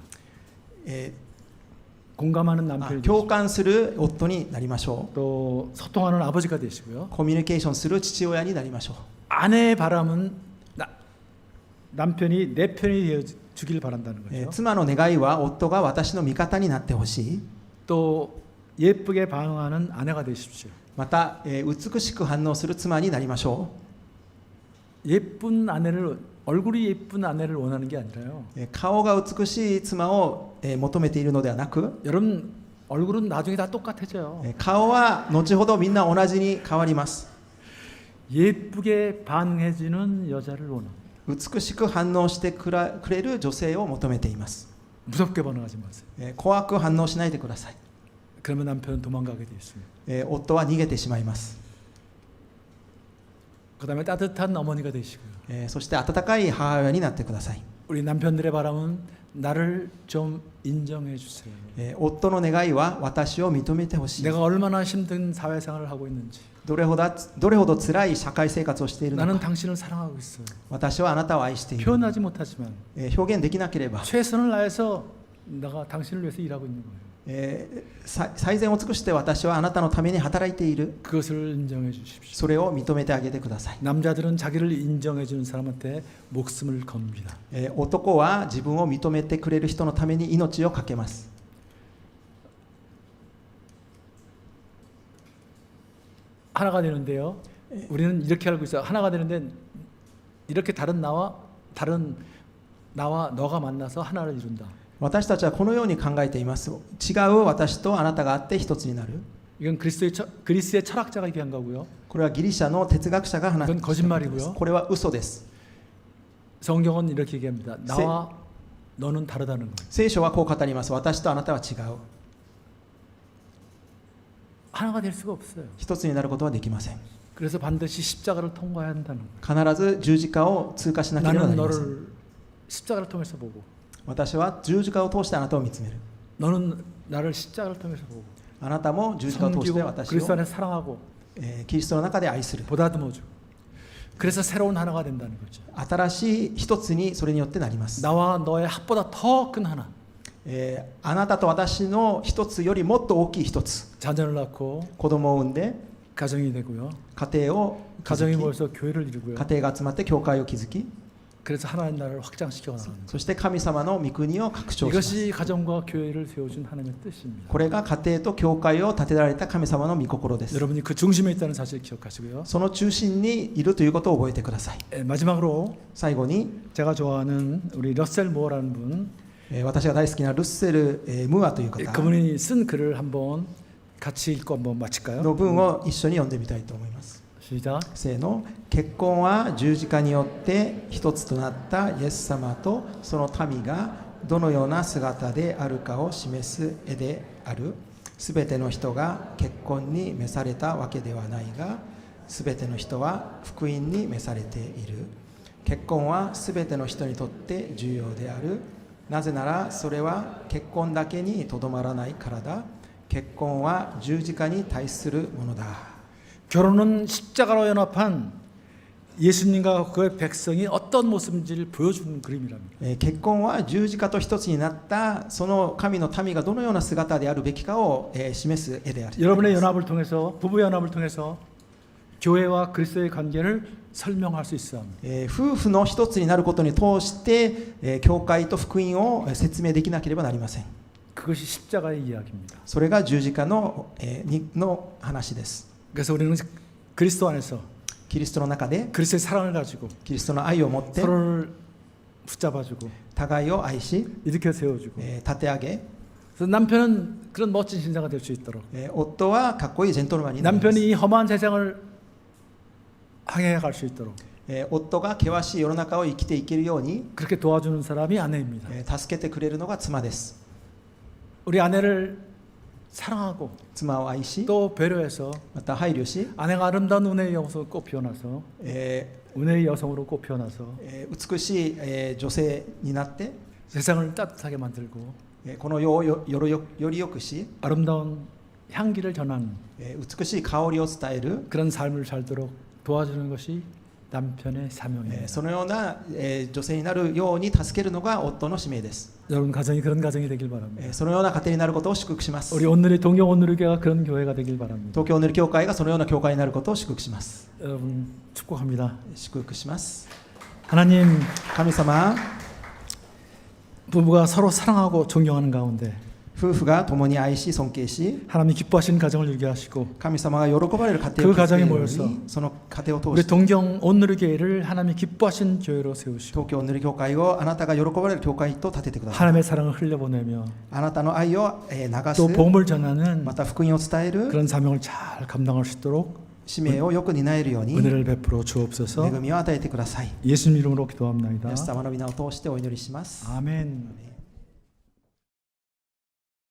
공감하는 남편이 共 되십시오. 感する夫になりましょ 또 소통하는 아버지가 되시고요. う。コミュニケーションする父親になりましょう。 아내의 바람은 남편이 내 편이 주길 바란다는 えー 거죠. 妻の願いは夫が私の味方になってほしい。 또 예쁘게 반응하는 아내가 되십시오. また、美しく反応する妻になりましょ 예쁜 아내를 얼굴이 예쁜 아내를 원하는 게 아니라요. う。顔が美しい妻を、求めているのではなく、 여러분 얼굴은 나중에 다 똑같아져요. 顔は後ほどみんな同じに変わります。 예쁘게 반응해주는 여자를 원합니다. 美しく反応してくれる女性を求めています。 무섭게 반응하지 마세요. 怖く反応しないでください。 그러면 남편은 도망가게 돼 있습니다. 夫は逃げてしまいます。 그다음에 따뜻한 어머니가 되시고요. そして温かい母親になってください。 우리 남편들의 바람은 나를 좀 인정해 주세요. 夫の願いは私を認めてほしい。 내가 얼마나 힘든 사회생활을 하고 있는지. どれほど辛い社会生活をしているの 나는 か。 당신을 사랑하고 있어요. 私はあなたを愛している。 표현하지 못하지만 表現できなければ、 최선을 다해서 내가 당신을 위해서 일하고 있는 거예요. 最善を尽くして私はあなたのために働いている。 그것을 인정해 주십시오. それを認めてあげてください。 남자들은 자기를 인정해 주는 사람한테 목숨을 겁니다. 男は自分を認めてくれる人のために命を懸けます。 하나가 되는데요. 우리는 이렇게 알고 있어요. 하나가 되는데 이렇게 다른 나와 너가 만나서 하나를 이룬다. 私たちはこのように考えています。違う私とあなたがあって一つになる。 이건 그리스의 철학자가 얘기한 거고요. これはギリシャの哲学者が話 그건 した 거짓말이고요. これは嘘です。 성경은 이렇게 얘기합니다. 나와 너는 다르다는 거예요. 聖書はこう語ります。私とあなたは違う。 하나가 될 수가 없어요. 一つになることはできません。 그래서 반드시 십자가를 통과해야 한다는 거예요. 必ず十字架を通過しなければな 나는 りません。 너를 십자가를 통해서 보고 私は十字架を通してあなたを見つめる。 너는 나를 십자가를 통해서 보고 あなたも十字架を通して 섬기고 私 그리스도 を、 안에 사랑하고 キリストの中で愛する。 보다듬어주고 그래서 새로운 하나가 된다는 거죠. 新しい一つにそれによってなります。 나와 너의 합보다 더 큰 하나. あなたと私の一つよりもっと大きい一つ。 자녀를 낳고 子供を産んで 가정이 되고요. 家庭を築 가정이 き、 모여서 교회를 이루고요. 家庭が集まって教会を築き、 그래서 하나님 나라를 확장시켜 나가는 거예요. そして神様の御国を拡張します。 이것이 가정과 교회를 세워준 하나님의 뜻입니다. これが家庭と教会を建てられた神様の御心です。 여러분이 그 중심에 있다는 사실 기억하시고요. その中心にいるということを覚えてください。 마지막으로 最後に、 제가 좋아하는 우리 러셀 모어라는 분, 私が大好きなルッセル・ムーアという方 그분이 쓴 글을 한번 같이 읽고 한번 마칠까요? の文を一緒に読んでみたいと思います。 시작. せーの。結婚は十字架によって一つとなったイエス様とその民がどのような姿であるかを示す絵である。すべての人が結婚に召されたわけではないが、すべての人は福音に召されている。結婚はすべての人にとって重要である。なぜならそれは結婚だけにとどまらないからだ。結婚は十字架に対するものだ。 결혼은 십자가로 연합한 예수님과 그의 백성이 어떤 모습인지를 보여주는 그림이랍니다. 結婚は十字架と一つになったその神の民がどのような姿であるべきかを示す絵である。 여러분의 연합을 통해서 부부 연합을 통해서 교회와 그리스도의 관계를 설명할 수 있어 합니다. 夫婦の一つになることに通して教会と福音を説明できなければなりません。 그것이 십자가의 이야기입니다. それが十字架の話です。 그래서 우리는 그리스도 안에서 キリストの中で 그리스도의 사랑을 가지고 キリストの愛を持って 서로를 붙잡아주고 互いを愛し 일으켜 세워주고 立て上げ 그래서 남편은 그런 멋진 신자가 될 수 있도록 夫はかっこいいジェントルマンになります。 남편이 이 험한 세상을 항해해 갈 수 있도록 夫が険しい世の中を生きていけるように 그렇게 도와주는 사람이 아내입니다. 助けてくれるのが妻です。 우리 아내를 사랑하고 妻を愛し 또 배려해서 また配慮し、 아내가 아름다운 은혜의 여성으로 꼭 피어나서 은혜의 여성으로 꼭 피어나서 美しい女性になって 세상을 따뜻하게 만들고 この世をよりよくし 아름다운 향기를 전하는 美しい香りを伝える 그런 삶을 살도록 도와주는 것이 남편의 사명입니다. そのような女性になるように助けるのが夫の使命です。 여러분 가정이 그런 가정이 되길 바랍니다. そのような家庭になることを祝福します。 우리 오늘의 동경 온누리교회가 그런 교회가 되길 바랍니다. 東京オヌル教会がそのような教会になることを祝福します。 여러분 축복합니다. 祝福します。 하나님 神様、 부부가 서로 사랑하고 존경하는 가운데 夫婦が共に愛し尊敬し 하나님이 기뻐하시는 가정을 유지하시고 神様が喜ばれる家庭を 그 築けるよう 가정에 모여서 にその家庭を通 우리 して 동경 온누리교회를 하나님이 기뻐하시는 교회로 세우시고 東京塗り教会をあなたが喜ばれる教会と立ててください 하나님의 사랑을 흘려보내며 あなたの愛を流 또 す 복음을 전하는 また福音を伝える 그런 사명을 잘 감당할 수 있도록 使命をよく担えるように 은혜를 베풀어 주옵소서. 恵みを与えてください 예수님 이름으로 기도합니다. イエス様の皆を通してお祈りします 아멘.